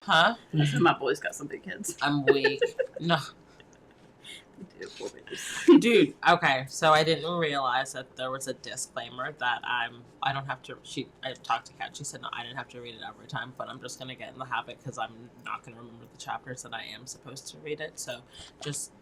Huh? I said my boys got some big heads. I'm weak. No. Dude, Dude, okay, so I didn't realize that there was a disclaimer that I don't have to, I talked to Kat, she said no, I didn't have to read it every time, but I'm just going to get in the habit because I'm not going to remember the chapters that I am supposed to read it, so just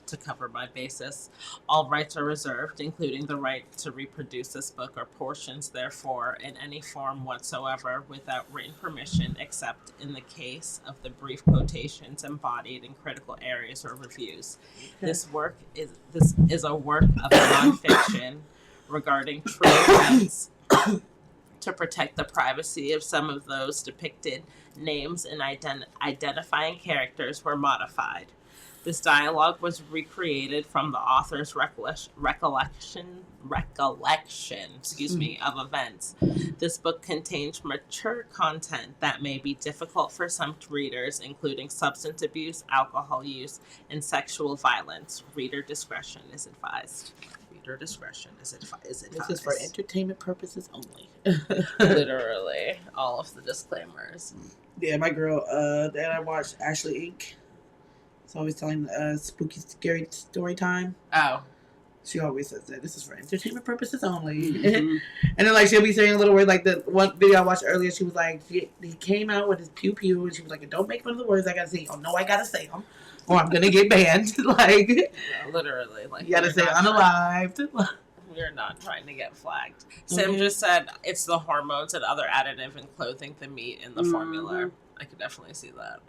to cover my basis. All rights are reserved, including the right to reproduce this book or portions therefore in any form whatsoever without written permission, except in the case of the brief quotations embodied in critical areas or reviews. This is a work of nonfiction regarding true events. To protect the privacy of some of those depicted, names and identifying characters were modified. This dialogue was recreated from the author's recollection of events. This book contains mature content that may be difficult for some readers, including substance abuse, alcohol use, and sexual violence. Reader discretion is advised. Reader discretion is advised. This is for entertainment purposes only. Literally, all of the disclaimers. Yeah, my girl that I watched, Ashley Inc. It's always telling spooky, scary story time. Oh. She always says that. This is for entertainment purposes only. Mm-hmm. And then, like, she'll be saying a little word. Like, the one video I watched earlier, she was like, he came out with his pew-pew, and she was like, don't make fun of the words I gotta say. Oh, no, I gotta say them, or I'm gonna get banned. Like, yeah, literally. Like, you gotta say unalived. We're not trying to get flagged. Sim just said it's the hormones and other additive in clothing, the meat, and the formula. I could definitely see that.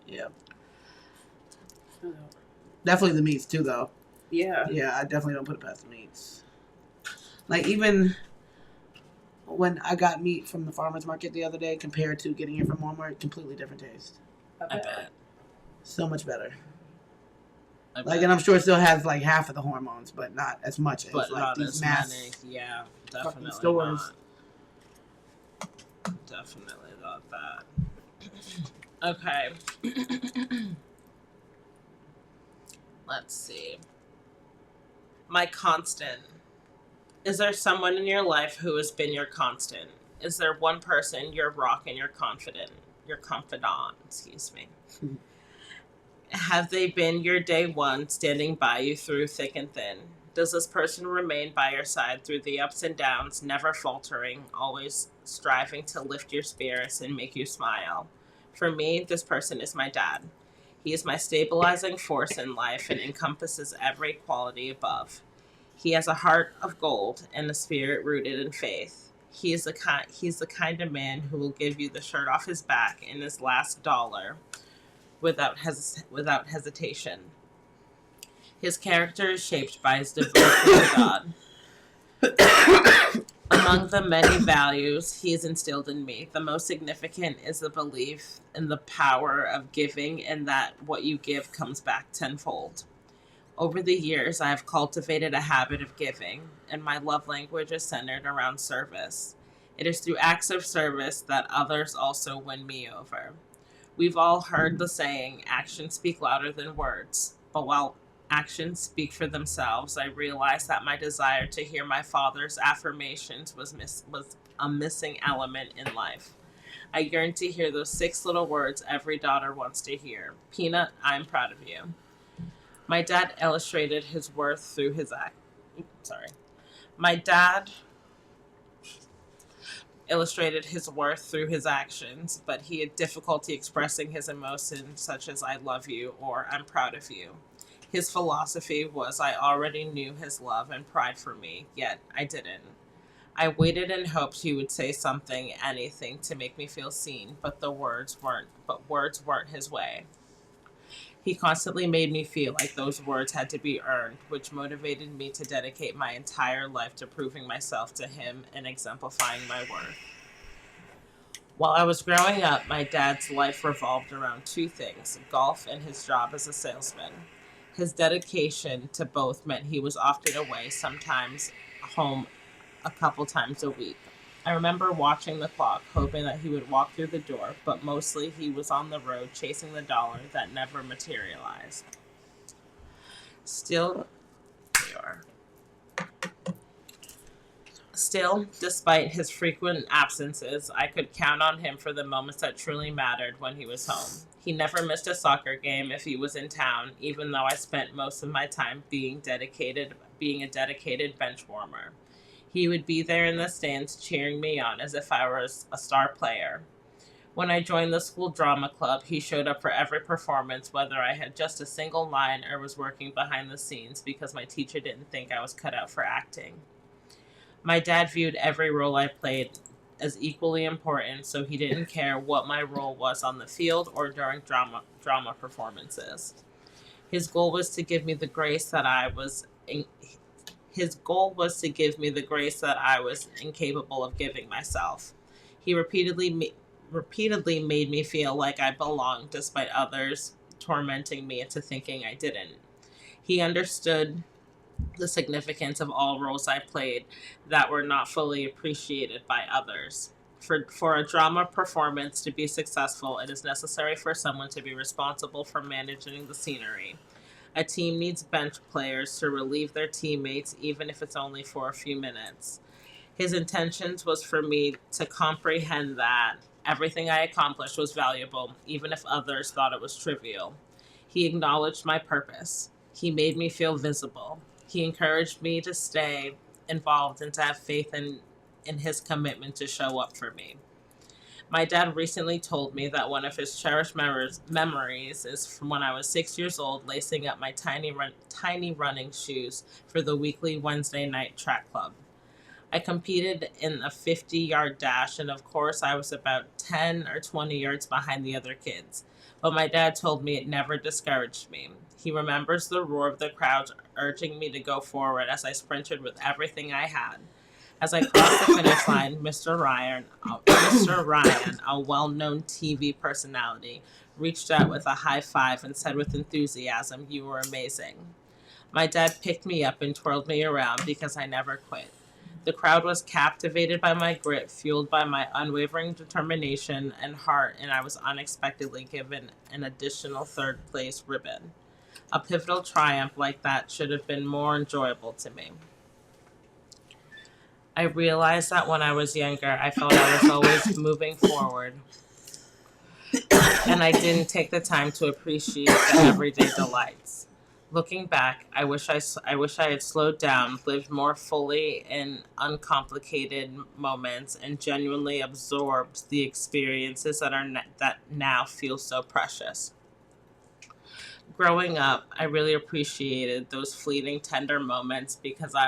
Yeah. Definitely the meats too, though. Yeah. Yeah, I definitely don't put it past the meats. Like, even when I got meat from the farmer's market the other day compared to getting it from Walmart, completely different taste. I bet. So much better. Like, and I'm sure it still has like half of the hormones, but not as much as like not these as mass many. Yeah, definitely stores. Not. Definitely not that. Okay. Let's see. My constant. Is there someone in your life who has been your constant? Is there one person, your rock, and your confidant? Excuse me. Have they been your day one, standing by you through thick and thin? Does this person remain by your side through the ups and downs, never faltering, always striving to lift your spirits and make you smile? For me, this person is my dad. He is my stabilizing force in life and encompasses every quality above. He has a heart of gold and a spirit rooted in faith. He's the kind of man who will give you the shirt off his back and his last dollar without hesitation. His character is shaped by his devotion to God. Among the many values he has instilled in me, the most significant is the belief in the power of giving and that what you give comes back tenfold. Over the years, I have cultivated a habit of giving, and my love language is centered around service. It is through acts of service that others also win me over. We've all heard the saying, actions speak louder than words. But while actions speak for themselves, I realized that my desire to hear my father's affirmations was a missing element in life. I yearned to hear those 6 little words every daughter wants to hear. Peanut, I'm proud of you. My dad illustrated his worth through his actions, but he had difficulty expressing his emotions such as I love you or I'm proud of you. His philosophy was I already knew his love and pride for me, yet I didn't. I waited and hoped he would say something, anything to make me feel seen, but words weren't his way. He constantly made me feel like those words had to be earned, which motivated me to dedicate my entire life to proving myself to him and exemplifying my worth. While I was growing up, my dad's life revolved around 2 things, golf and his job as a salesman. His dedication to both meant he was often away, sometimes home a couple times a week. I remember watching the clock, hoping that he would walk through the door, but mostly he was on the road chasing the dollar that never materialized. Still, despite his frequent absences, I could count on him for the moments that truly mattered when he was home. He never missed a soccer game if he was in town, even though I spent most of my time being a dedicated bench warmer. He would be there in the stands cheering me on as if I was a star player. When I joined the school drama club, he showed up for every performance, whether I had just a single line or was working behind the scenes because my teacher didn't think I was cut out for acting. My dad viewed every role I played as equally important, so he didn't care what my role was on the field or during drama performances. His goal was to give me the grace that I was in, his goal was to give me the grace that I was incapable of giving myself. He repeatedly made me feel like I belonged despite others tormenting me into thinking I didn't. He understood the significance of all roles I played that were not fully appreciated by others. For a drama performance to be successful, it is necessary for someone to be responsible for managing the scenery. A team needs bench players to relieve their teammates, even if it's only for a few minutes. His intentions was for me to comprehend that everything I accomplished was valuable, even if others thought it was trivial. He acknowledged my purpose. He made me feel visible. He encouraged me to stay involved and to have faith in his commitment to show up for me. My dad recently told me that one of his cherished memories is from when I was 6 years old, lacing up my tiny running shoes for the weekly Wednesday night track club. I competed in a 50-yard dash, and of course I was about 10 or 20 yards behind the other kids. But my dad told me it never discouraged me. He remembers the roar of the crowd urging me to go forward as I sprinted with everything I had. As I crossed the finish line, Mr. Ryan, a well-known TV personality, reached out with a high five and said with enthusiasm, "You were amazing." My dad picked me up and twirled me around because I never quit. The crowd was captivated by my grit, fueled by my unwavering determination and heart, and I was unexpectedly given an additional third-place ribbon. A pivotal triumph like that should have been more enjoyable to me. I realized that when I was younger, I felt I was always moving forward, and I didn't take the time to appreciate the everyday delights. Looking back, I wish I had slowed down, lived more fully in uncomplicated moments, and genuinely absorbed the experiences that now feel so precious. Growing up, I really appreciated those fleeting, tender moments because I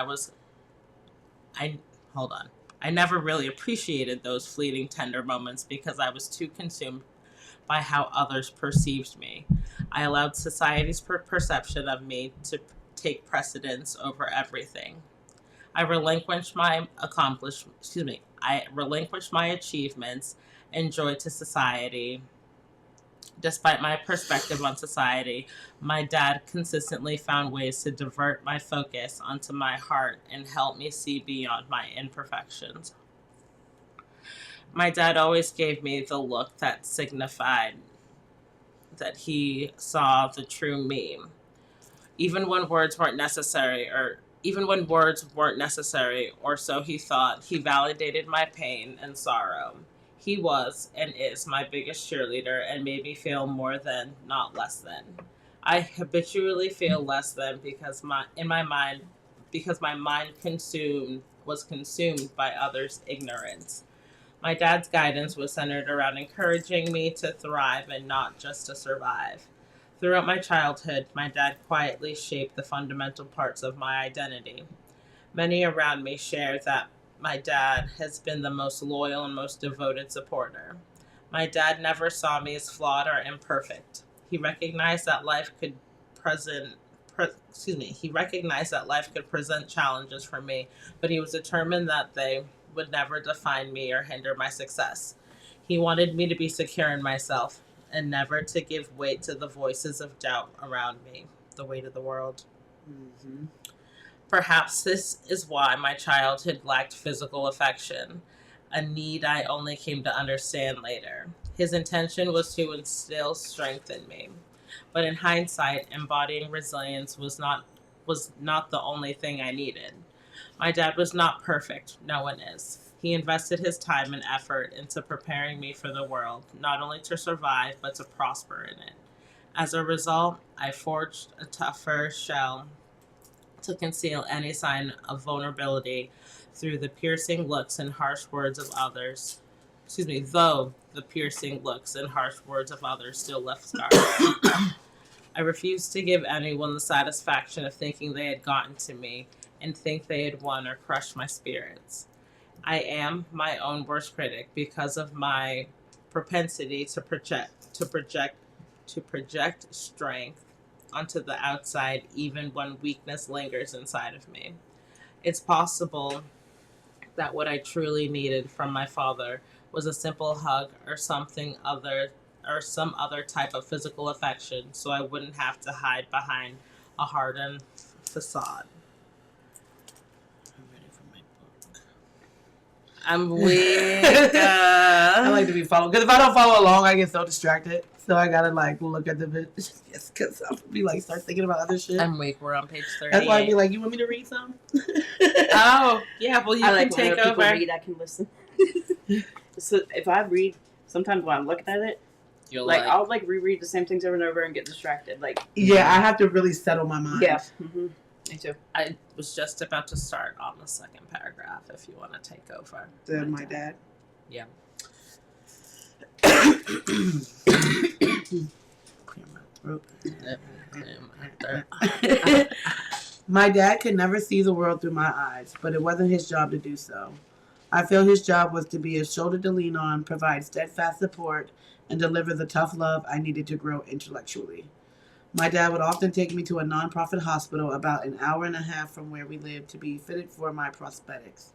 hold on. I never really appreciated those fleeting, tender moments because I was too consumed by how others perceived me. I allowed society's perception of me to take precedence over everything. I relinquished my achievements and joy to society. Despite my perspective on society, my dad consistently found ways to divert my focus onto my heart and help me see beyond my imperfections. My dad always gave me the look that signified that he saw the true me. Even when words weren't necessary, or so he thought, he validated my pain and sorrow. He was and is my biggest cheerleader and made me feel more than, not less than. I habitually feel less than because my mind was consumed by others' ignorance. My dad's guidance was centered around encouraging me to thrive and not just to survive. Throughout my childhood, my dad quietly shaped the fundamental parts of my identity. Many around me share that my dad has been the most loyal and most devoted supporter. My dad never saw me as flawed or imperfect. He recognized that life could present challenges for me, but he was determined that they would never define me or hinder my success. He wanted me to be secure in myself and never to give weight to the voices of doubt around me, the weight of the world. Mm-hmm. Perhaps this is why my childhood lacked physical affection, a need I only came to understand later. His intention was to instill strength in me, but in hindsight, embodying resilience was not the only thing I needed. My dad was not perfect. No one is. He invested his time and effort into preparing me for the world, not only to survive, but to prosper in it. As a result, I forged a tougher shell to conceal any sign of vulnerability through the piercing looks and harsh words of others. Excuse me, though the piercing looks and harsh words of others still left scars. I refused to give anyone the satisfaction of thinking they had gotten to me and think they had won or crushed my spirits. I am my own worst critic because of my propensity to project strength onto the outside even when weakness lingers inside of me. It's possible that what I truly needed from my father was a simple hug or some other type of physical affection so I wouldn't have to hide behind a hardened facade. I'm ready for my book. I'm weak. I like to be followed because if I don't follow along, I get so distracted. So I gotta like look at the video. Yes, because I'll be like start thinking about other shit. I'm weak. We're on page 38. That's why I'd be like, you want me to read some? Oh, yeah. Well, you I can like take when other people over. read, I can listen. So if I read, sometimes when I'm looking at it, You'll I'll reread the same things over and over and get distracted. Yeah, I have to really settle my mind. Yeah. Mm-hmm. Me too. I was just about to start on the second paragraph if you want to take over. Then my dad. Yeah. Clear my throat. My dad could never see the world through my eyes, but it wasn't his job to do so. I feel his job was to be a shoulder to lean on, provide steadfast support, and deliver the tough love I needed to grow intellectually. My dad would often take me to a nonprofit hospital about an hour and a half from where we lived to be fitted for my prosthetics.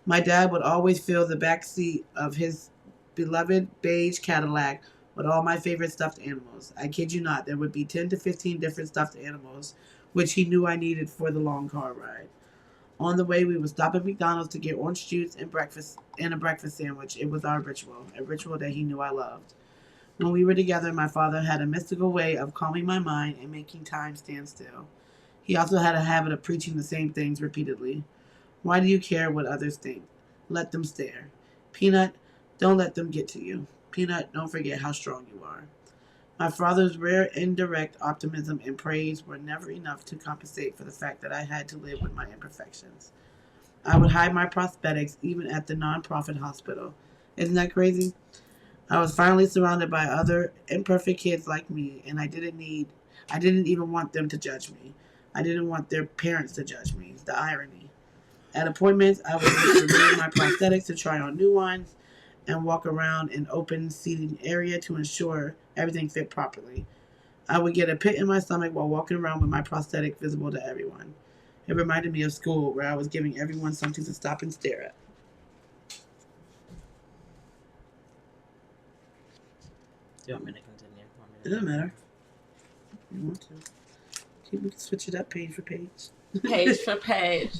My dad would always fill the back seat of his beloved beige Cadillac with all my favorite stuffed animals. I kid you not, there would be 10 to 15 different stuffed animals, which he knew I needed for the long car ride. On the way, we would stop at McDonald's to get orange juice and a breakfast sandwich. It was our ritual, a ritual that he knew I loved. When we were together, my father had a mystical way of calming my mind and making time stand still. He also had a habit of preaching the same things repeatedly. Why do you care what others think? Let them stare. Peanut, don't let them get to you. Peanut, don't forget how strong you are. My father's rare indirect optimism and praise were never enough to compensate for the fact that I had to live with my imperfections. I would hide my prosthetics even at the nonprofit hospital. Isn't that crazy? I was finally surrounded by other imperfect kids like me, and I didn't even want them to judge me. I didn't want their parents to judge me. It's the irony. At appointments, I would remove my prosthetics to try on new ones and walk around an open seating area to ensure everything fit properly. I would get a pit in my stomach while walking around with my prosthetic visible to everyone. It reminded me of school, where I was giving everyone something to stop and stare at. Do you want me to continue? It doesn't matter. You want to. We can switch it up page for page. Page for page.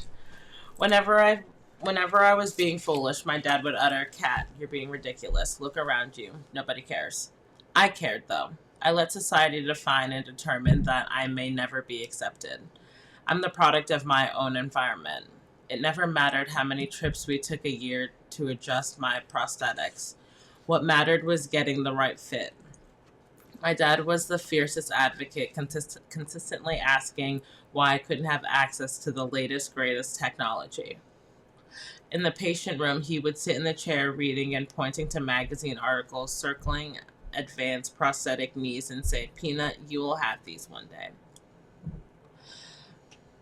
Whenever I was being foolish, my dad would utter, "Kat, you're being ridiculous. Look around you. Nobody cares." I cared, though. I let society define and determine that I may never be accepted. I'm the product of my own environment. It never mattered how many trips we took a year to adjust my prosthetics. What mattered was getting the right fit. My dad was the fiercest advocate, consistently asking why I couldn't have access to the latest, greatest technology. In the patient room, he would sit in the chair reading and pointing to magazine articles circling advanced prosthetic knees and say, "Peanut, you will have these one day."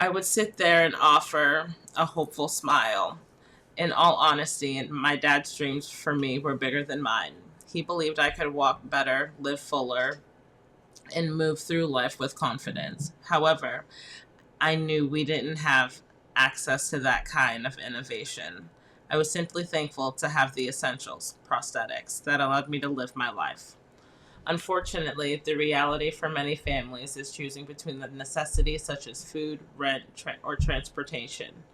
I would sit there and offer a hopeful smile. In all honesty, my dad's dreams for me were bigger than mine. He believed I could walk better, live fuller, and move through life with confidence. However, I knew we didn't have access to that kind of innovation. I was simply thankful to have the essentials, prosthetics, that allowed me to live my life. Unfortunately, the reality for many families is choosing between the necessities such as food, rent, or transportation.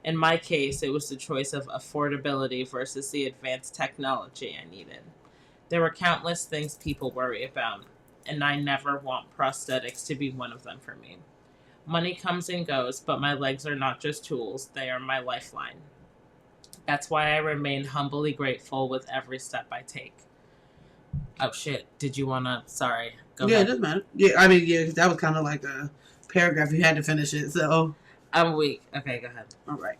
In my case, it was the choice of affordability versus the advanced technology I needed. There were countless things people worry about, and I never want prosthetics to be one of them for me. Money comes and goes, but my legs are not just tools, they are my lifeline. That's why I remain humbly grateful with every step I take. Oh shit, did you wanna, sorry, go Yeah, it ahead. doesn't matter. Yeah, I mean, yeah, 'cause that was kind of like a paragraph. You had to finish it, so. I'm weak. Okay, go ahead. All right.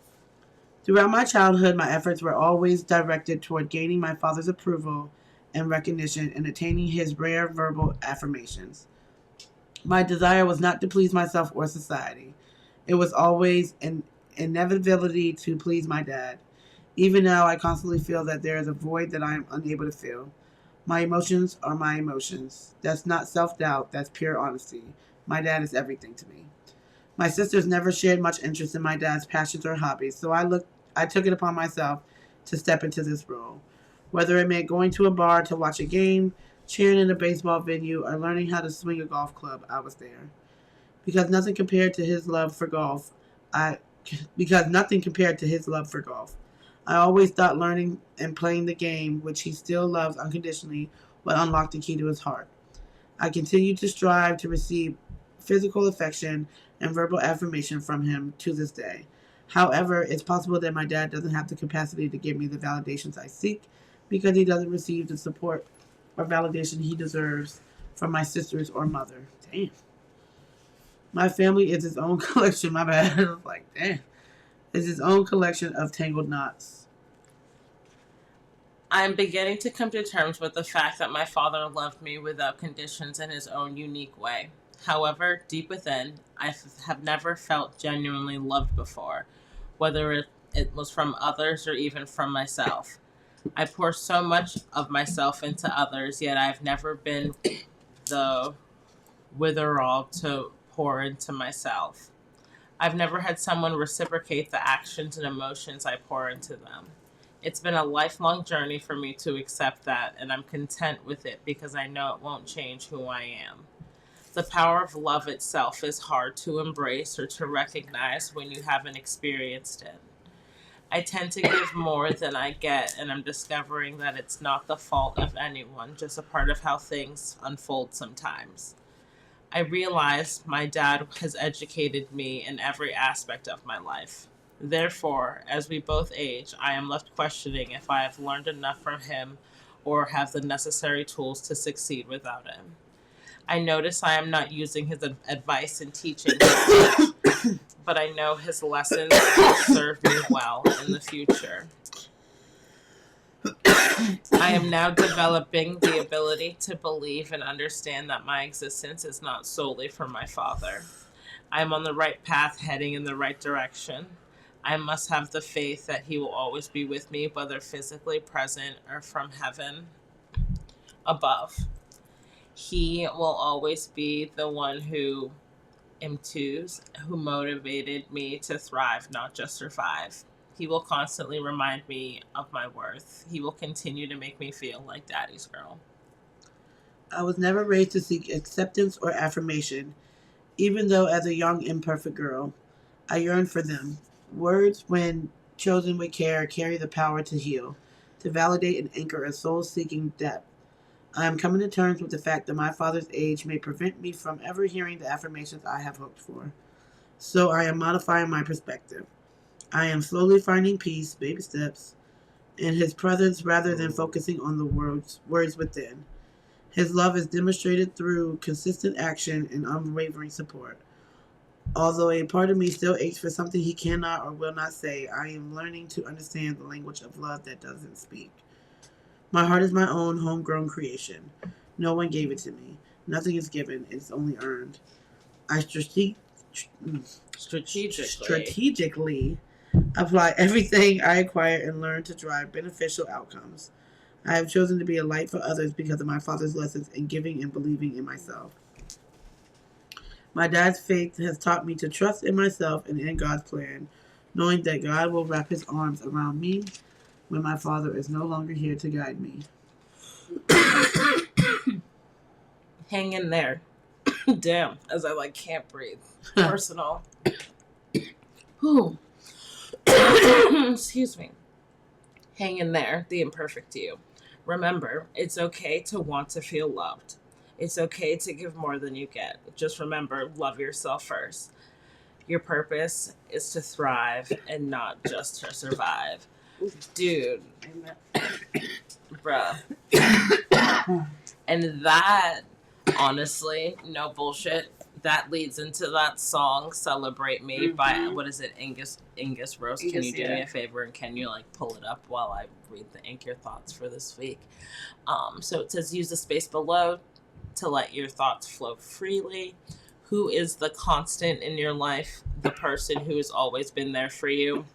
Throughout my childhood, my efforts were always directed toward gaining my father's approval and recognition and attaining his rare verbal affirmations. My desire was not to please myself or society. It was always an inevitability to please my dad. Even now, I constantly feel that there is a void that I am unable to fill. My emotions are my emotions. That's not self-doubt, that's pure honesty. My dad is everything to me. My sisters never shared much interest in my dad's passions or hobbies, so I took it upon myself to step into this role. Whether it meant going to a bar to watch a game, cheering in a baseball venue, or learning how to swing a golf club, I was there. Because nothing compared to his love for golf, I because nothing compared to his love for golf. I always thought learning and playing the game, which he still loves unconditionally, would unlock the key to his heart. I continue to strive to receive physical affection and verbal affirmation from him to this day. However, it's possible that my dad doesn't have the capacity to give me the validations I seek because he doesn't receive the support or validation he deserves from my sisters or mother. Damn. My family is its own collection. My bad. I was like, damn. It's its own collection of tangled knots. I'm beginning to come to terms with the fact that my father loved me without conditions in his own unique way. However, deep within, I have never felt genuinely loved before, whether it was from others or even from myself. I pour so much of myself into others, yet I've never been the witherall to pour into myself. I've never had someone reciprocate the actions and emotions I pour into them. It's been a lifelong journey for me to accept that, and I'm content with it because I know it won't change who I am. The power of love itself is hard to embrace or to recognize when you haven't experienced it. I tend to give more than I get, and I'm discovering that it's not the fault of anyone, just a part of how things unfold sometimes. I realize my dad has educated me in every aspect of my life. Therefore, as we both age, I am left questioning if I have learned enough from him or have the necessary tools to succeed without him. I notice I am not using his advice and teaching, but I know his lessons will serve me well in the future. I am now developing the ability to believe and understand that my existence is not solely for my father. I am on the right path, heading in the right direction. I must have the faith that he will always be with me, whether physically present or from heaven above. He will always be the one who who motivated me to thrive, not just survive. He will constantly remind me of my worth. He will continue to make me feel like daddy's girl. I was never raised to seek acceptance or affirmation, even though as a young, imperfect girl, I yearned for them. Words, when chosen with care, carry the power to heal, to validate and anchor a soul-seeking depth. I am coming to terms with the fact that my father's age may prevent me from ever hearing the affirmations I have hoped for. So I am modifying my perspective. I am slowly finding peace, baby steps, in his presence rather than focusing on the words within. His love is demonstrated through consistent action and unwavering support. Although a part of me still aches for something he cannot or will not say, I am learning to understand the language of love that doesn't speak. My heart is my own homegrown creation. No one gave it to me. Nothing is given, it's only earned. I strategically apply everything I acquire and learn to drive beneficial outcomes. I have chosen to be a light for others because of my father's lessons in giving and believing in myself. My dad's faith has taught me to trust in myself and in God's plan, knowing that God will wrap his arms around me when my father is no longer here to guide me. Hang in there. Damn, as I can't breathe. Personal. Excuse me. Hang in there, the imperfect you. Remember, it's okay to want to feel loved. It's okay to give more than you get. Just remember, love yourself first. Your purpose is to thrive and not just to survive. Dude, bruh. And that, honestly, no bullshit, that leads into that song "Celebrate Me" by, what is it, Angus Rose. Can you do me a favor and can you like pull it up while I read the Ink Your Thoughts for this week? So it says, use the space below to let your thoughts flow freely. Who is the constant in your life? The person who has always been there for you.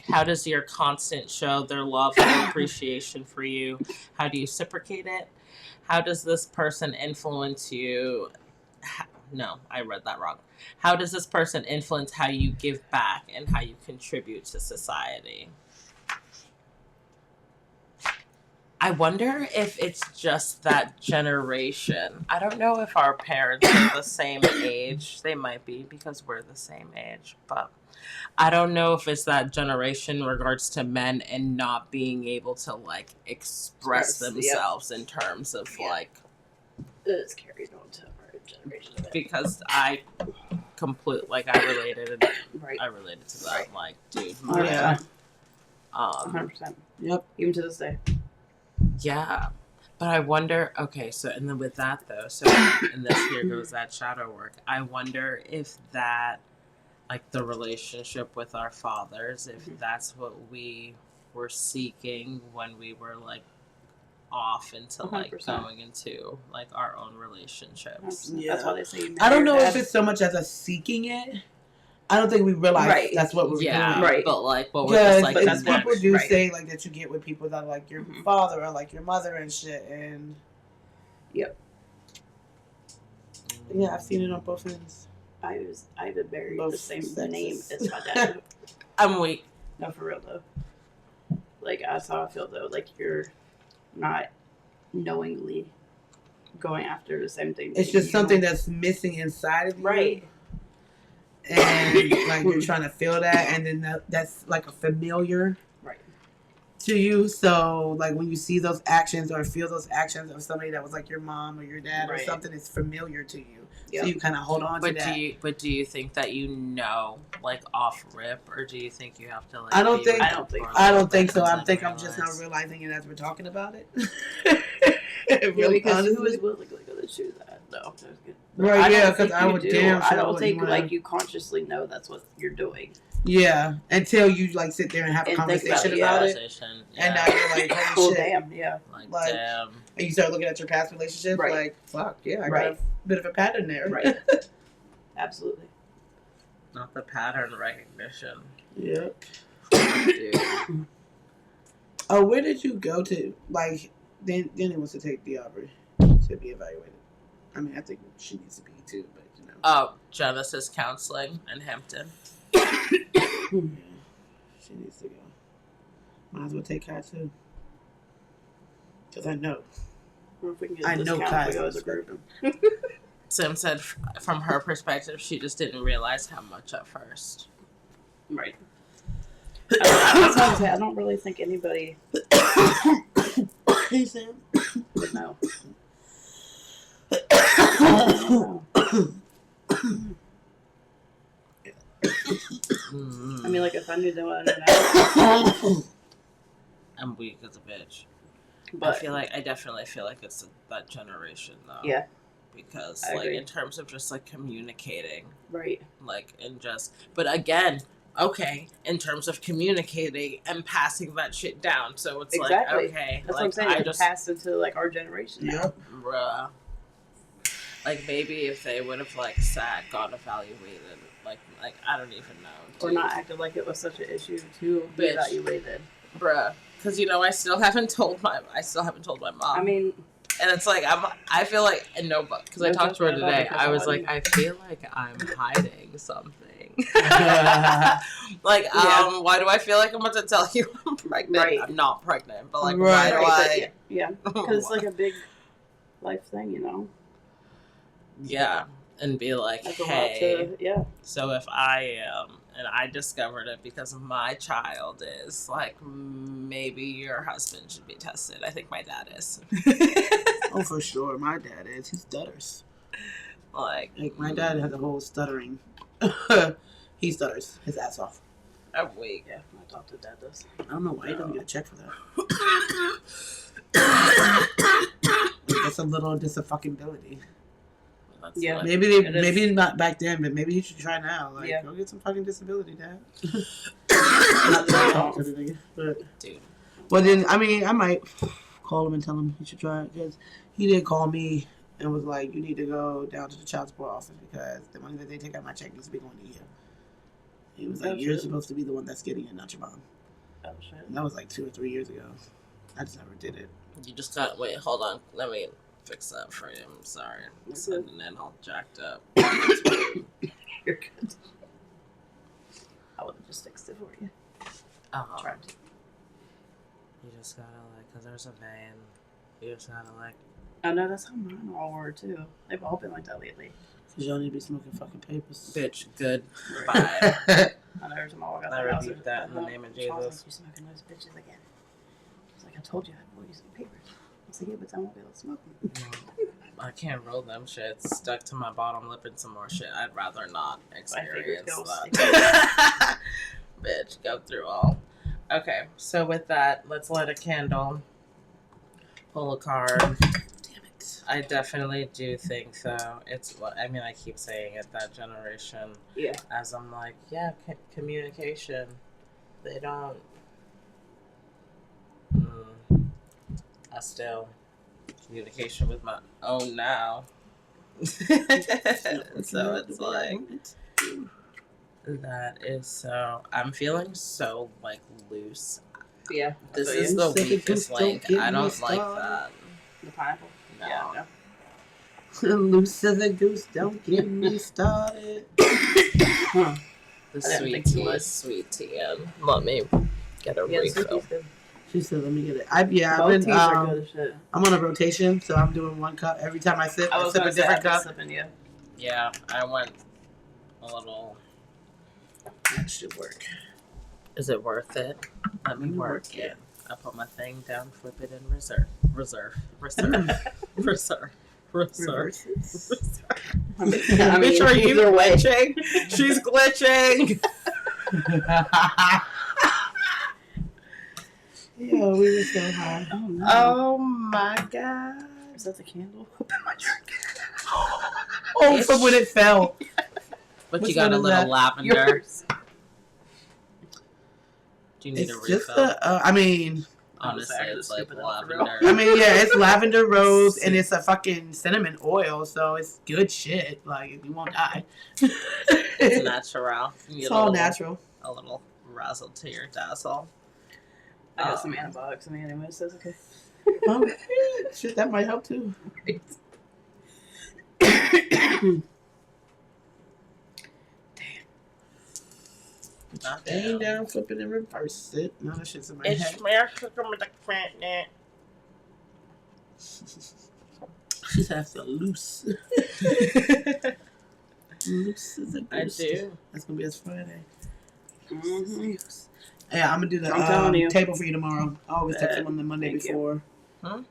How does your constant show their love or appreciation for you? How do you reciprocate it? How does this person influence you? No, I read that wrong. How does this person influence how you give back and how you contribute to society? I wonder if it's just that generation. I don't know if our parents are the same age. They might be because we're the same age. But I don't know if it's that generation in regards to men and not being able to, like, express themselves in terms of, like... It's carried on to our generation. Because I completely, like, I related to that. Right. Like, dude. 100%. 100%. Yep. Even to this day. Yeah. But I wonder, okay, so, and then with that, though, so, and this here goes that shadow work. I wonder if that, like, the relationship with our fathers, if that's what we were seeking when we were, like, off into, like, 100%. going into, like, our own relationships. Yeah. That's why they say I don't know if it's so much as a seeking it. I don't think we realize that's what we're doing. Right. But, like, what we're just, like, because that's people do right. say, like, that you get with people that are, like, your father or, like, your mother and shit, and... Yep. Yeah, I've seen it on both ends. I even married Both the same sexes. name as my dad. I'm weak. No, for real, though. Like, that's how I feel, though. Like, you're not knowingly going after the same thing. It's just something that's missing inside of you. Right. And, like, you're trying to feel that, and then that's, like, a familiar to you. So, like, when you see those actions or feel those actions of somebody that was, like, your mom or your dad or something, it's familiar to you. Yep. So you kind of hold on to that. But do you think that you know, like, off rip, or do you think you have to, like... I don't think so. I think I'm just not realizing it as we're talking about it. Really, because who is willingly going to choose that? No. Right, yeah, because I would damn sure I don't think, like, you consciously know that's what you're doing. Yeah, until you, like, sit there and have a conversation about it. And now you're like, holy shit. Damn, yeah. Like, damn. And you start looking at your past relationships, like, fuck, yeah, I got a bit of a pattern there. Right. Absolutely. Not the pattern recognition. Yep. Dude. Oh, where did you go to? Like, Danny wants to take the Aubrey to be evaluated. I mean, I think she needs to be too, but you know. Oh, Genesis Counseling in Hampton. She needs to go. Might as well take Kat too. Because I know. I know Kat as a group. Sim said from her perspective, she just didn't realize how much at first. Right. That's what I'm saying. I don't really think anybody would know. I mean, like, if I knew they wanted to know. I'm weak as a bitch. But I definitely feel like it's that generation, though. Yeah. Because, I like, agree. in terms of just, like, communicating. Right. Like, and just... But again, okay, in terms of communicating and passing that shit down. So it's like, okay. That's like, what I'm saying. I it just passed into, like, our generation now. Yep. Bruh. Like, maybe if they would have, like, got evaluated. Like, I don't even know. Or not acted like it was such an issue to be evaluated. Bruh. Because, you know, I still haven't told my mom. I mean... And it's like, I feel like, because I talked to her today, I was like, I feel like I'm hiding something. Like, why do I feel like I'm about to tell you I'm pregnant? Right. I'm not pregnant, but like, why do I? Yeah, because it's like a big life thing, you know? Yeah, and be like, That's hey, yeah. so if I am, and I discovered it because my child is, like, maybe your husband should be tested. I think my dad is. Oh, for sure. My dad is. He stutters. Like my dad has a whole stuttering he stutters his ass off. I'm weak. Yeah, my adopted dad does. I don't know why he doesn't get a check for that. That's a little disability. That's Yeah. what- Maybe not back then, but maybe you should try now. Like, Yeah. go get some fucking disability, Dad. Not that I talk to the nigga, but dude. well then, I mean, I might call him and tell him he should try it because he did call me and was like, "You need to go down to the child support office because the money that they take out of my check needs to be going to you." He was like, Oh, "You're shit. supposed to be the one that's getting it, not your mom." Oh shit. And that was like 2 or 3 years ago. I just never did it. You just got wait. Hold on. Let me fix that for you. I'm sorry. I'm You're sending it all jacked up. You're good. I would have just fixed it for you. Tried to. You just gotta like, cause there's a vein. You just gotta like. I know that's how mine all were too. They've all been like that lately. Cause y'all need to be smoking fucking papers. Bitch, good. Right. Bye. I know every time I walk out I the house, rebuke that in the name of Charles Jesus. like, you smoking those bitches again. She's like, I told you I'd roll you some papers. I said, yeah, but I won't be able to smoke them. I can't roll them shit. Stuck to my bottom lip and some more shit. I'd rather not experience go that. Bitch, go through all. Okay, so with that, let's light a candle. Pull a card. Damn it. I definitely do think though. It's what I mean. I keep saying it. That generation. Yeah. As I'm like, yeah, communication. They don't. I still communication with my own now. So it's like that is so. I'm feeling so like loose. Yeah. This So, is yeah. the weakest Don't link. get I me don't like started. that. The pineapple? No. Yeah, no. Loose as a goose, don't get me started. Huh. The I didn't sweet think you tea would. is sweet tea, and let me get a Yeah, refill. Sweetie's good. She said, "Let me get it." I've Both been. teas are good as shit. I'm on a rotation, so I'm doing one cup every time I sip. I I was sip a gonna say, different I've been cup. sipping, yeah. Yeah, I went a little. That should work. Is it worth it? Let me work Work it. I put my thing down, flip it in reserve. Reserve. Reverses. I mean, Bitch, are you either way. glitching? She's glitching. Yeah, we were so high. Oh no. Oh my god. Is that the candle? Open my drink. Oh, from when it fell. But Which you got one a is little that? lavender. Yours. Do you need It's a just refill? I mean, Honestly, I it's just like scoop it out for lavender. yeah, it's lavender rose and it's a fucking cinnamon oil, so it's good shit. Like, you won't die. It's natural. You It's get all a little, natural. A little razzle to your dazzle. I got some antibiotics in me anyway, so it's okay. Oh, shit, that might help too. Staying down, flip it and reverse it. No, that shit's in my head. She's has to loose. Loose as a I goose. do. That's gonna be us Friday. Mm-hmm. Yeah, I'm gonna do the I'm telling you. table for you tomorrow. I always text Bet. them on the Monday Thank you. before. Huh?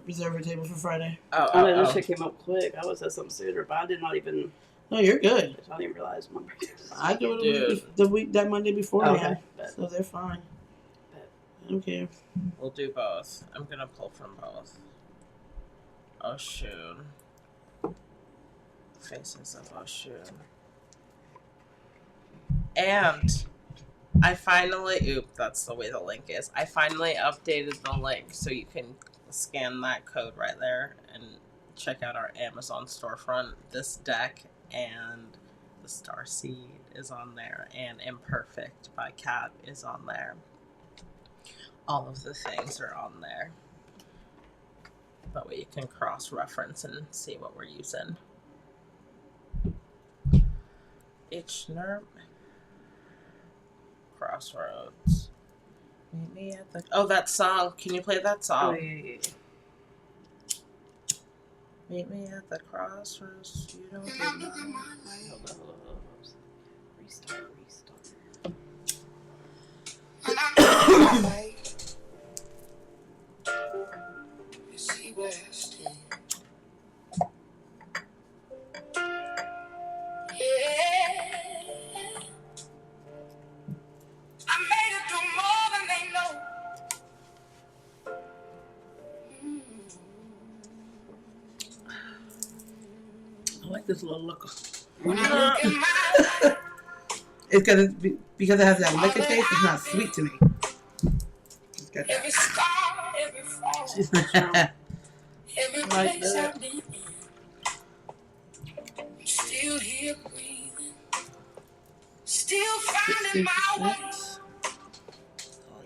Reserve a table for Friday. I know this shit came up quick. I was at something sooner, but I did not even. No, you're good. I didn't even realize my birthday. I do it Dude. the week that Monday before. Okay. Bet. So they're fine. Bet. I don't care. We'll do both. I'm gonna pull from both. Oshun. Faces of Oshun. And I finally, that's the way the link is. I finally updated the link so you can scan that code right there and check out our Amazon storefront. This deck and the Starseed is on there, and Imperfect by Kat is on there. All of the things are on there. That way you can cross-reference and see what we're using. Itchnerp. Crossroads. Meet me at the... Oh, that song. Can you play that Oh, song? yeah. Meet me at the crossroads. You don't get mine. Hold on. Restart. Yeah. like this little looker. When I look in my It's because it has that liquor taste. It's not sweet to me. It's got every scar, every fall, that. every Like place that. I've been in, I'm still here breathing, still finding my way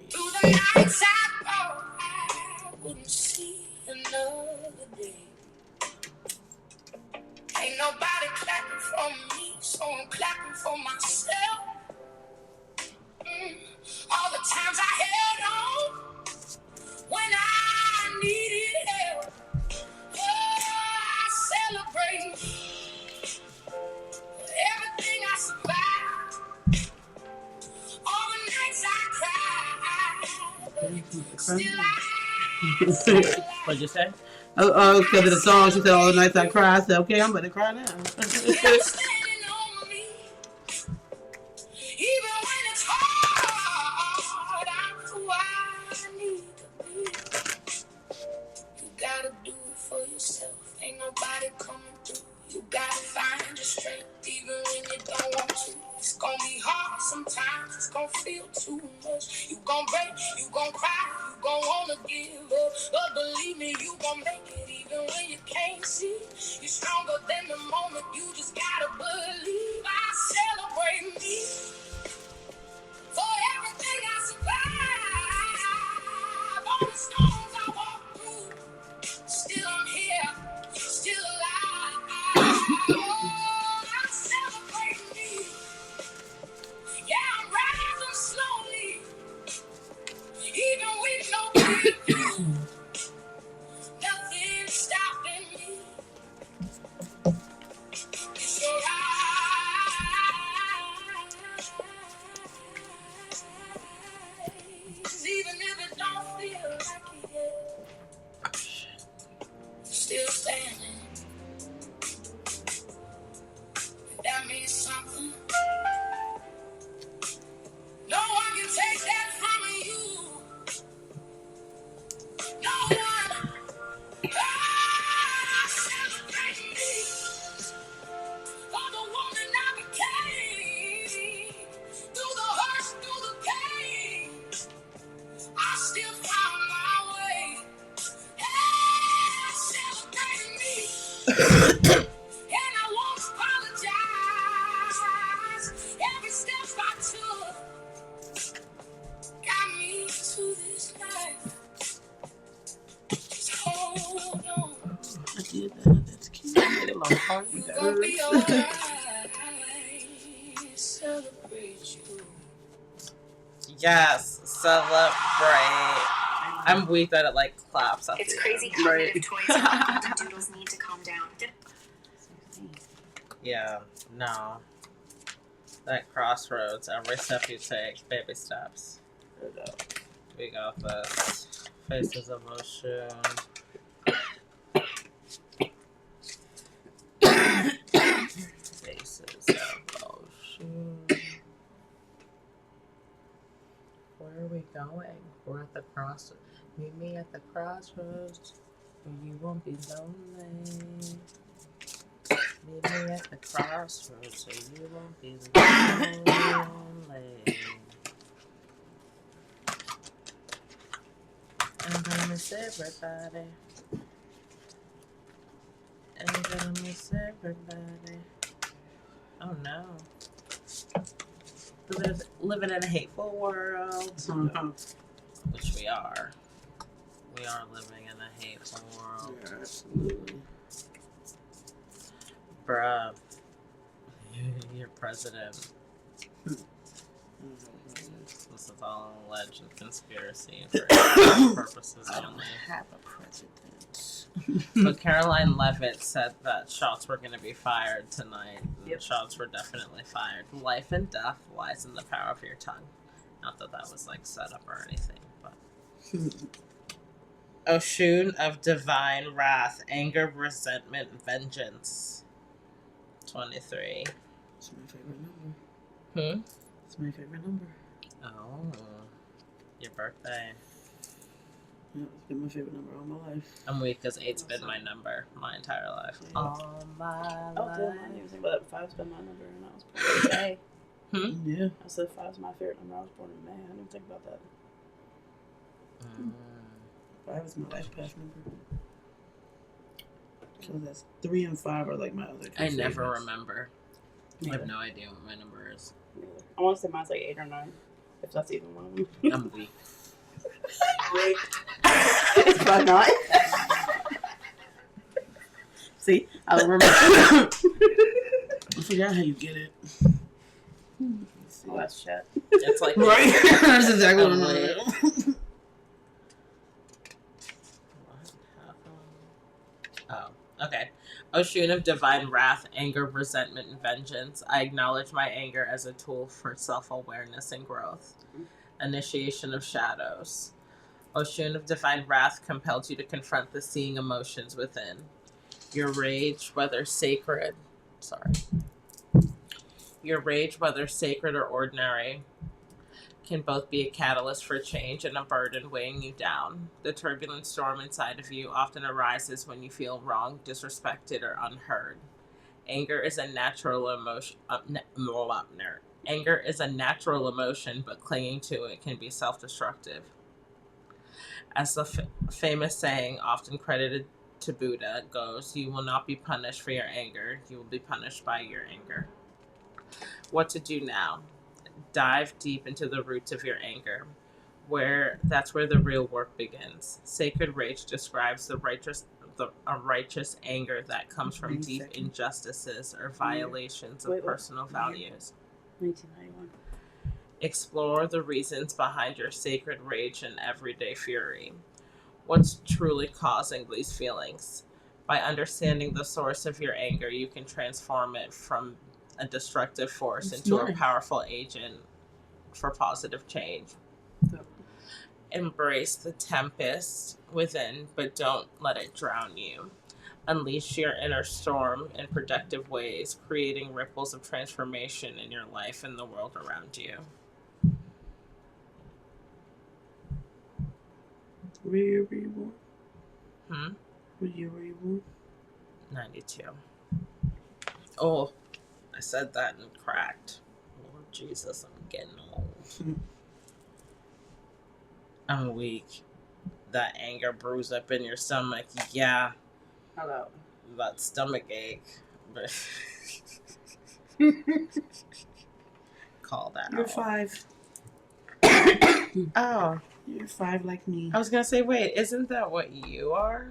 through the nights I thought I wouldn't see another day. Ain't nobody clapping for me, so I'm clapping for myself. All the times I held on when I needed help. I celebrate everything I survived. All the nights I cried. Still I What'd you say? Oh, because of the song, she said, all the nights I cry. I said, okay, I'm going to cry now. kept standing on me. Even when it's hard, I'm who I need to be. You gotta do it for yourself. Ain't nobody coming through. You gotta find your strength even when you don't want to. It's gonna be hard sometimes. It's gonna feel too much. You gon' break, you gon' cry, you gon' wanna give up. But believe me, you gon' make it even when you can't see. You're stronger than the moment. You just gotta believe. I celebrate me for everything I survived. All the storms I walked through. Still I'm here, still alive. Oh, I celebrate me. Yeah, I'm rising slowly, even with no clear view. Nothing stopping me. It's your eyes. Even if it don't feel like it yet, still standing. That means something. No one can take that from you. No one. Ah, celebrate me for the woman I became. Through the hurt, through the pain, I still found my way. Hey, celebrate me. And I won't apologize. Every step I took got me to this life. Just hold on. I did that. That's cute. Get a little hard. You gon' be alright. Celebrate you. Yes, celebrate. I'm weak that it like claps at It's the crazy end. cognitive Right. toys and golden doodles need to calm down. Yeah, no. That crossroads, every step you take, baby steps. We got this. Faces of motion. Faces of motion. Where are we going? We're at the crossroads. Meet me at the crossroads where you won't be lonely. Meet me at the crossroads so you won't be lonely. I'm gonna miss everybody. I'm gonna miss everybody. Oh no. Living in a hateful world. Which we are. We are living in a hateful world. Yeah, absolutely. Bruh. You're president. This is all alleged conspiracy for purposes I don't only. have a president. But Caroline Levitt said that shots were going to be fired tonight. Yep. Shots were definitely fired. Life and death lies in the power of your tongue. Not that that was like set up or anything, but. Oshun of divine wrath, anger, resentment, vengeance. 23. It's my favorite number. It's my favorite number. Oh. Your birthday. Yeah, it's been my favorite number all my life. I'm weak because 8's been my number my entire life. Yeah. All my Oh, life. damn, I didn't even think about that. 5's been my number, and I was born in May. Yeah. I said 5's my favorite number. I was born in May. I didn't even think about that. 5 is my life path number. So that's 3 and 5 are like my other two I never favorites. remember. I have no idea what my number is. I want to say mine's like 8 or 9, if that's even one of them. I'm weak. It's probably not. See, I don't remember. I forgot how you get it. Oh, that's shit. It's like Right? That's exactly what I'm I'm weak. like. Oh, okay. Ocean of divine wrath, anger, resentment, and vengeance. I acknowledge my anger as a tool for self-awareness and growth. Initiation of shadows. Ocean of divine wrath compels you to confront the seeing emotions within. Your rage, whether sacred, or ordinary, can both be a catalyst for change and a burden weighing you down. The turbulent storm inside of you often arises when you feel wronged, disrespected, or unheard. Anger is a natural emotion. Anger is a natural emotion, but clinging to it can be self-destructive. As the famous saying, often credited to Buddha, goes, "You will not be punished for your anger. You will be punished by your anger." What to do now? Dive deep into the roots of your anger. That's where the real work begins. Sacred rage describes a righteous anger that comes from deep injustices or violations of personal values. 1991. Explore the reasons behind your sacred rage and everyday fury. What's truly causing these feelings? By understanding the source of your anger, you can transform it from a destructive force into a powerful agent for positive change. Embrace the tempest within, but don't let it drown you. Unleash your inner storm in productive ways, creating ripples of transformation in your life and the world around you. What year were you born? What year were you born? 92. Oh, I said that and cracked. Lord Jesus, I'm getting old. I'm weak. That anger bruise up in your stomach. Yeah. Hello. That stomach ache. But call that You're out. 5. Oh. You're 5 like me. I was going to say, wait, isn't that what you are?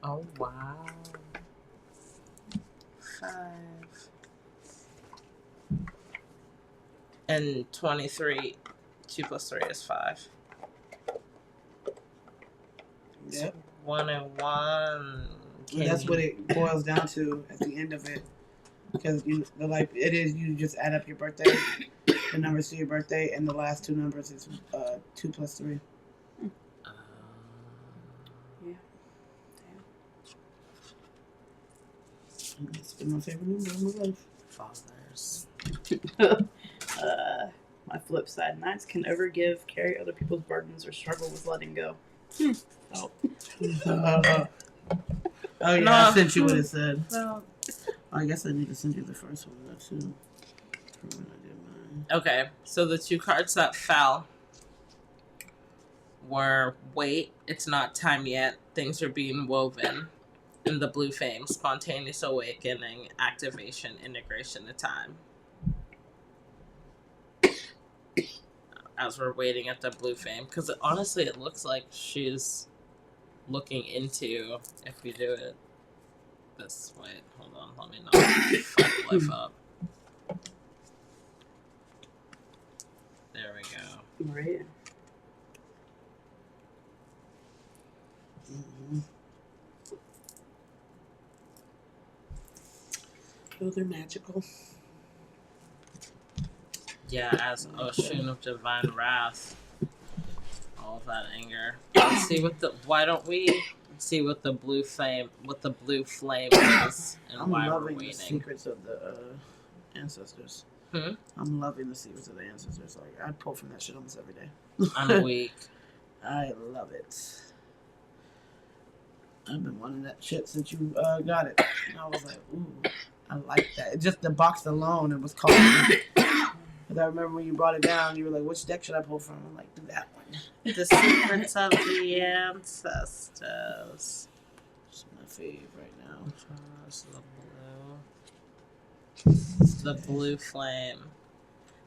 Oh, wow. 5. And 23. 2 plus 3 is 5. Yep. 1 and 1. That's what it boils down to at the end of it. Because you just add up your birthday, the numbers to your birthday, and the last 2 numbers is 2 plus 3. Yeah. It's been my favorite number in my life. Fathers. My flip side, 9s can never carry other people's burdens, or struggle with letting go. Oh. Oh yeah, No. I sent you what it said. No. I guess I need to send you the first one though too. For when I did mine. Okay, so the 2 cards that fell were wait, it's not time yet, things are being woven. And the blue flame, spontaneous awakening, activation, integration of time. As we're waiting at the blue flame, because honestly it looks like she's looking into, if we do it this way, hold on, let me not fuck life up. There we go. Right. Mm-hmm. Oh, they're magical. Yeah, as ocean of divine wrath. All of that anger. Let's see why don't we see what the blue flame is and I'm why we're loving the waiting. secrets of the ancestors. I'm loving the secrets of the ancestors. Like I pull from that shit almost every day. I'm weak. I love it. I've been wanting that shit since you got it. And I was like, ooh, I like that. Just the box alone, it was calling me. Because I remember when you brought it down, you were like, which deck should I pull from? I'm like, do that one. The Secrets of the Ancestors. It's my fave right now. The blue flame.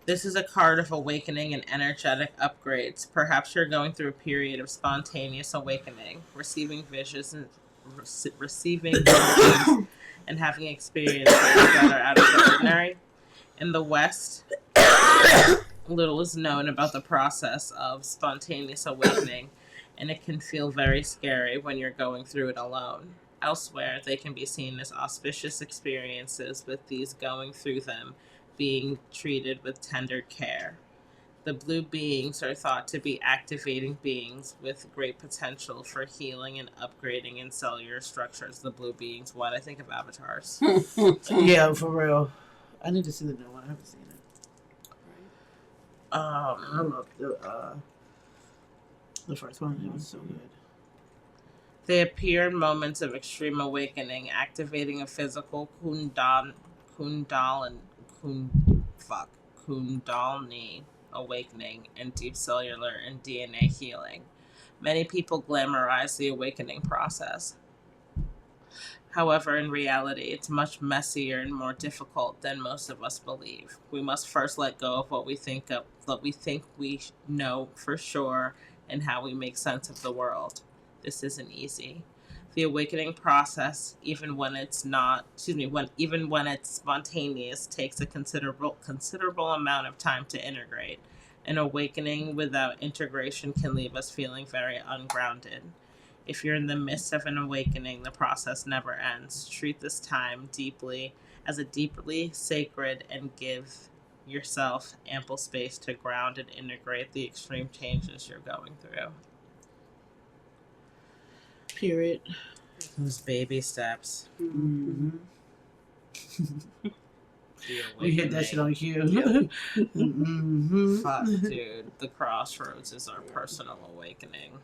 This is a card of awakening and energetic upgrades. Perhaps you're going through a period of spontaneous awakening, receiving visions and and having experiences that are out of the ordinary. In the West, little is known about the process of spontaneous awakening, and it can feel very scary when you're going through it alone. Elsewhere, they can be seen as auspicious experiences, with these going through them being treated with tender care. The blue beings are thought to be activating beings with great potential for healing and upgrading in cellular structures. The blue beings, what I think of avatars. Yeah, for real. I need to see the new one. I haven't seen it. I love the first one. It was so good. They appear in moments of extreme awakening, activating a physical kundalini awakening and deep cellular and DNA healing. Many people glamorize the awakening process. However, in reality, it's much messier and more difficult than most of us believe. We must first let go of what we think we know for sure and how we make sense of the world. This isn't easy. The awakening process, even when it's spontaneous, takes a considerable amount of time to integrate. An awakening without integration can leave us feeling very ungrounded. If you're in the midst of an awakening, the process never ends. Treat this time deeply sacred and give yourself ample space to ground and integrate the extreme changes you're going through. Period. Those baby steps. Mm-hmm. The We hit that shit on cue. Yep. Mm-hmm. Fuck, dude. The crossroads is our personal awakening.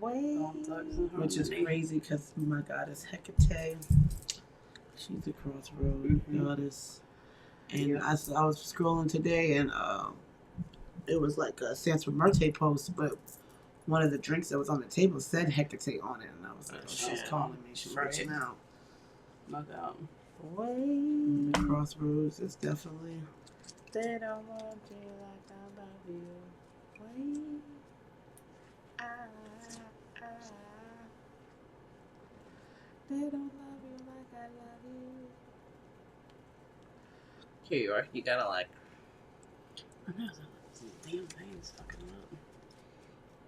Which is crazy because my goddess Hecate, she's a crossroad goddess. And I was scrolling today and it was like a Sansa Merte post, but one of the drinks that was on the table said Hecate on it, and I was like, oh, she's calling me. She's reaching out. No doubt. The crossroads is definitely. They don't want you like I love you. Wait. They don't love you like I love you. Here you are. You gotta like. I know. Damn veins fucking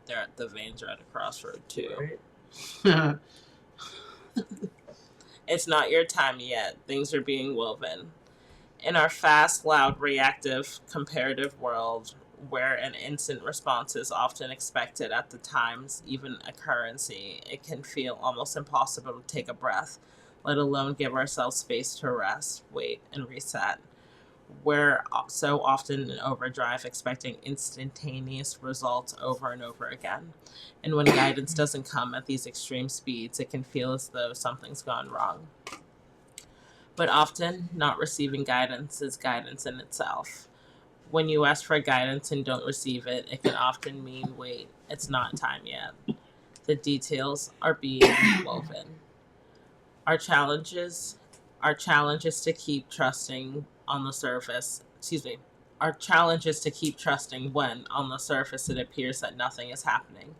up. The veins are at a crossroad too. Right. It's not your time yet. Things are being woven. In our fast, loud, reactive, comparative world, where an instant response is often expected at the times, even a currency, it can feel almost impossible to take a breath, let alone give ourselves space to rest, wait, and reset. We're so often in overdrive, expecting instantaneous results over and over again. And when guidance doesn't come at these extreme speeds, it can feel as though something's gone wrong. But often, not receiving guidance is guidance in itself. When you ask for guidance and don't receive it, it can often mean, wait, it's not time yet. The details are being woven. Our challenge is to keep trusting on the surface. Our challenge is to keep trusting when, on the surface, it appears that nothing is happening.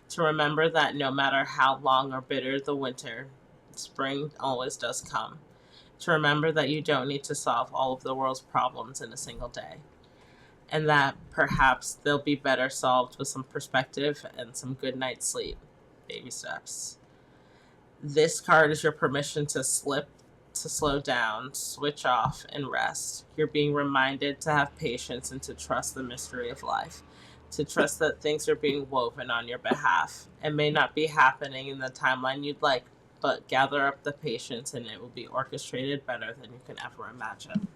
To remember that no matter how long or bitter the winter, spring always does come. To remember that you don't need to solve all of the world's problems in a single day. And that perhaps they'll be better solved with some perspective and some good night's sleep. Baby steps. This card is your permission to slow down, switch off, and rest. You're being reminded to have patience and to trust the mystery of life. To trust that things are being woven on your behalf. It may not be happening in the timeline you'd like, but gather up the patience and it will be orchestrated better than you can ever imagine.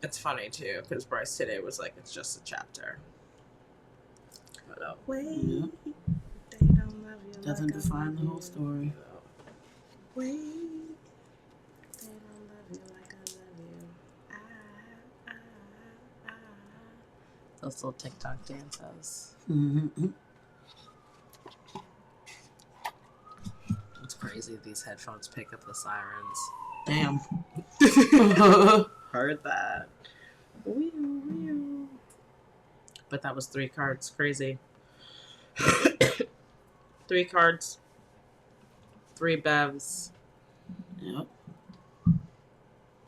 It's funny too because Bryce today was like, "It's just a chapter." Wait, Yeah. they don't love you. Doesn't like I define love the whole you. story. Wait, they don't love you like I love you. Those little TikTok dances. Mm-hmm. It's crazy. These headphones pick up the sirens. Damn. Heard that. Wee, wee. But that was 3 cards. Crazy. 3 cards. 3 bevs. Yep.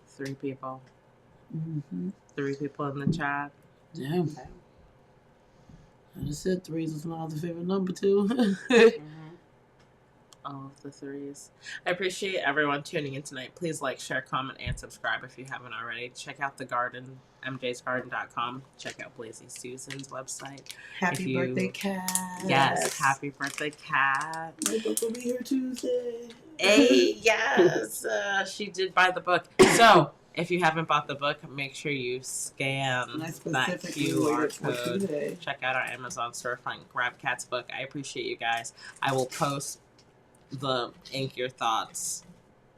3 people. Mm-hmm. 3 people in the chat. Damn. Okay. I just said 3s was my other favorite number too. All of the 3s. I appreciate everyone tuning in tonight. Please like, share, comment, and subscribe if you haven't already. Check out the garden, mjsgarden.com. Check out Blazy Susan's website. Happy birthday, Kat. Yes, happy birthday, Kat. My book will be here Tuesday. Hey, yes. She did buy the book. So, if you haven't bought the book, make sure you scan And I that specifically QR waited for code. Tuesday. Check out our Amazon store, find grab Kat's book. I appreciate you guys. I will post the Ink Your Thoughts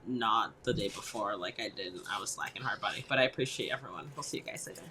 not the day before like I did. I was slacking hard, buddy. But I appreciate everyone. We'll see you guys later.